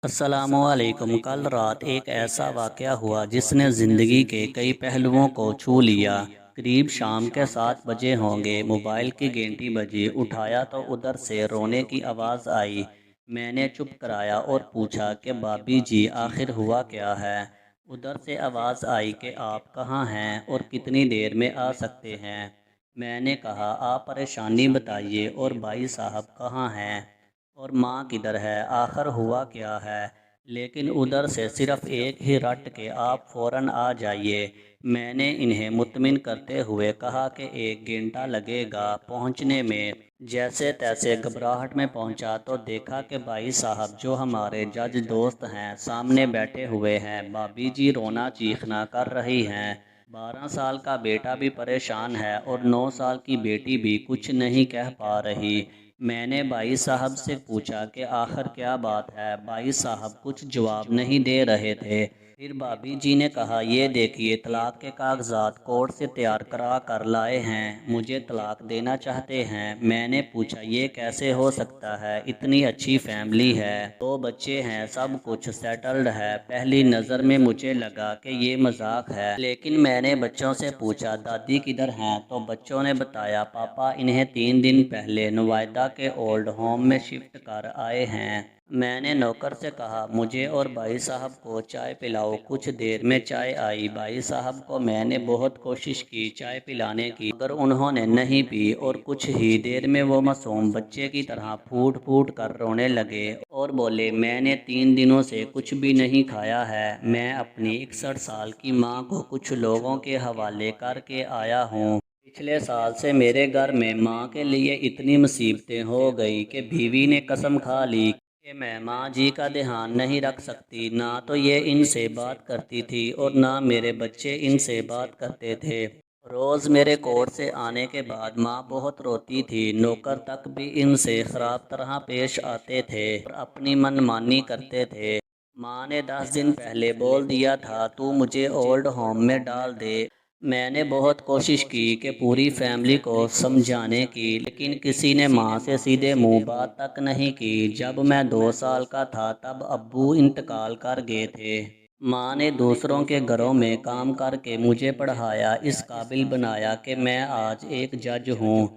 السلام علیکم۔ کل رات ایک ایسا واقعہ ہوا جس نے زندگی کے کئی پہلوؤں کو چھو لیا۔ قریب شام کے 7 بجے ہوں گے، موبائل کی گھنٹی بجی، اٹھایا تو ادھر سے رونے کی آواز آئی۔ میں نے چپ کرایا اور پوچھا کہ بھابی جی آخر ہوا کیا ہے؟ ادھر سے آواز آئی کہ آپ کہاں ہیں اور کتنی دیر میں آ سکتے ہیں؟ میں نے کہا آپ پریشانی بتائیے، اور بھائی صاحب کہاں ہیں اور ماں کدھر ہے، آخر ہوا کیا ہے؟ لیکن ادھر سے صرف ایک ہی رٹ کہ آپ فوراً آ جائیے۔ میں نے انہیں مطمئن کرتے ہوئے کہا کہ 1 گھنٹہ لگے گا پہنچنے میں۔ جیسے تیسے گھبراہٹ میں پہنچا تو دیکھا کہ بھائی صاحب جو ہمارے جج دوست ہیں سامنے بیٹھے ہوئے ہیں۔ بھابی جی رونا چیخنا کر رہی ہیں۔ 12 سال کا بیٹا بھی پریشان ہے اور 9 سال کی بیٹی بھی کچھ نہیں کہہ پا رہی۔ میں نے بھائی صاحب سے پوچھا کہ آخر کیا بات ہے؟ بھائی صاحب کچھ جواب نہیں دے رہے تھے۔ پھر بھابی جی نے کہا یہ دیکھیے طلاق کے کاغذات کورٹ سے تیار کرا کر لائے ہیں، مجھے طلاق دینا چاہتے ہیں۔ میں نے پوچھا یہ کیسے ہو سکتا ہے؟ اتنی اچھی فیملی ہے، 2 بچے ہیں، سب کچھ سیٹلڈ ہے۔ پہلی نظر میں مجھے لگا کہ یہ مذاق ہے، لیکن میں نے بچوں سے پوچھا دادی کدھر ہیں تو بچوں نے بتایا پاپا انہیں 3 دن پہلے نوئیڈا کے اولڈ ہوم میں شفٹ کر آئے ہیں۔ میں نے نوکر سے کہا مجھے اور بھائی صاحب کو چائے پلاؤ۔ کچھ دیر میں چائے آئی۔ بھائی صاحب کو میں نے بہت کوشش کی چائے پلانے کی، مگر انہوں نے نہیں پی، اور کچھ ہی دیر میں وہ معصوم بچے کی طرح پھوٹ پھوٹ کر رونے لگے اور بولے میں نے 3 دنوں سے کچھ بھی نہیں کھایا ہے، میں اپنی 61 سال کی ماں کو کچھ لوگوں کے حوالے کر کے آیا ہوں۔ پچھلے سال سے میرے گھر میں ماں کے لیے اتنی مصیبتیں ہو گئی کہ بیوی نے قسم کھا لی کہ میں ماں جی کا دھیان نہیں رکھ سکتی۔ نہ تو یہ ان سے بات کرتی تھی اور نہ میرے بچے ان سے بات کرتے تھے۔ روز میرے کورٹ سے آنے کے بعد ماں بہت روتی تھی، نوکر تک بھی ان سے خراب طرح پیش آتے تھے اور اپنی من مانی کرتے تھے۔ ماں نے 10 دن پہلے بول دیا تھا تو مجھے اولڈ ہوم میں ڈال دے۔ میں نے بہت کوشش کی کہ پوری فیملی کو سمجھانے کی، لیکن کسی نے ماں سے سیدھے منہ بات تک نہیں کی۔ جب میں 2 سال کا تھا تب ابو انتقال کر گئے تھے۔ ماں نے دوسروں کے گھروں میں کام کر کے مجھے پڑھایا، اس قابل بنایا کہ میں آج ایک جج ہوں۔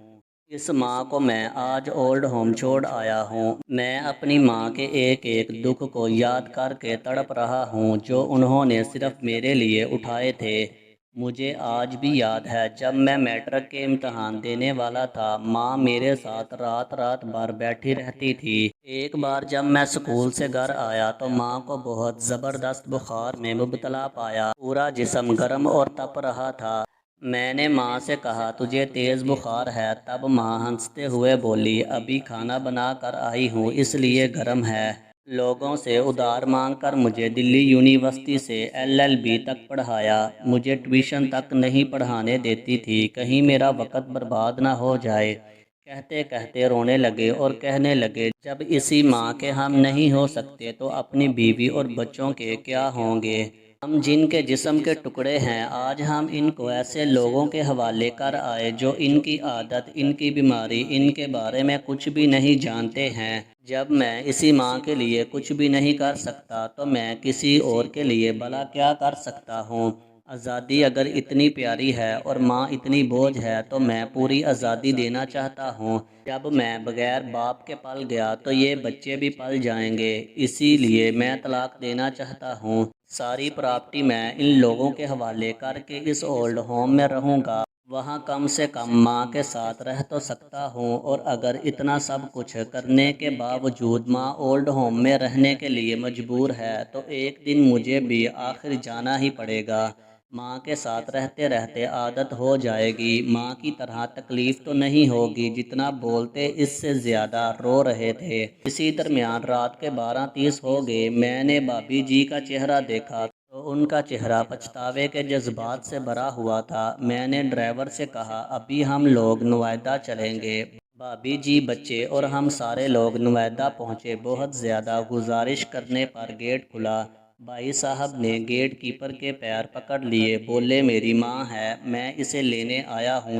اس ماں کو میں آج اولڈ ہوم چھوڑ آیا ہوں۔ میں اپنی ماں کے ایک ایک دکھ کو یاد کر کے تڑپ رہا ہوں جو انہوں نے صرف میرے لیے اٹھائے تھے۔ مجھے آج بھی یاد ہے جب میں میٹرک کے امتحان دینے والا تھا، ماں میرے ساتھ رات رات بھر بیٹھی رہتی تھی۔ ایک بار جب میں اسکول سے گھر آیا تو ماں کو بہت زبردست بخار میں مبتلا پایا، پورا جسم گرم اور تپ رہا تھا۔ میں نے ماں سے کہا تجھے تیز بخار ہے؟ تب ماں ہنستے ہوئے بولی ابھی کھانا بنا کر آئی ہوں اس لیے گرم ہے۔ لوگوں سے ادھار مانگ کر مجھے دلی یونیورسٹی سے LLB تک پڑھایا، مجھے ٹیوشن تک نہیں پڑھانے دیتی تھی کہیں میرا وقت برباد نہ ہو جائے۔ کہتے کہتے رونے لگے اور کہنے لگے جب اسی ماں کے ہم نہیں ہو سکتے تو اپنی بیوی اور بچوں کے کیا ہوں گے؟ ہم جن کے جسم کے ٹکڑے ہیں، آج ہم ان کو ایسے لوگوں کے حوالے کر آئے جو ان کی عادت، ان کی بیماری، ان کے بارے میں کچھ بھی نہیں جانتے ہیں۔ جب میں اسی ماں کے لیے کچھ بھی نہیں کر سکتا تو میں کسی اور کے لیے بھلا کیا کر سکتا ہوں؟ آزادی اگر اتنی پیاری ہے اور ماں اتنی بوجھ ہے تو میں پوری آزادی دینا چاہتا ہوں۔ جب میں بغیر باپ کے پل گیا تو یہ بچے بھی پل جائیں گے، اسی لیے میں طلاق دینا چاہتا ہوں۔ ساری پراپرٹی میں ان لوگوں کے حوالے کر کے اس اولڈ ہوم میں رہوں گا، وہاں کم سے کم ماں کے ساتھ رہ تو سکتا ہوں۔ اور اگر اتنا سب کچھ کرنے کے باوجود ماں اولڈ ہوم میں رہنے کے لیے مجبور ہے تو ایک دن مجھے بھی آخر جانا ہی پڑے گا۔ ماں کے ساتھ رہتے رہتے عادت ہو جائے گی، ماں کی طرح تکلیف تو نہیں ہوگی جتنا بولتے اس سے زیادہ رو رہے تھے۔ اسی درمیان رات کے 12:30 ہو گئے۔ میں نے بھابی جی کا چہرہ دیکھا تو ان کا چہرہ پچھتاوے کے جذبات سے بھرا ہوا تھا۔ میں نے ڈرائیور سے کہا ابھی ہم لوگ نوئیڈا چلیں گے۔ بھابی جی، بچے اور ہم سارے لوگ نوئیڈا پہنچے۔ بہت زیادہ گزارش کرنے پر گیٹ کھلا۔ بھائی صاحب نے گیٹ کیپر کے پیر پکڑ لیے، بولے میری ماں ہے، میں اسے لینے آیا ہوں۔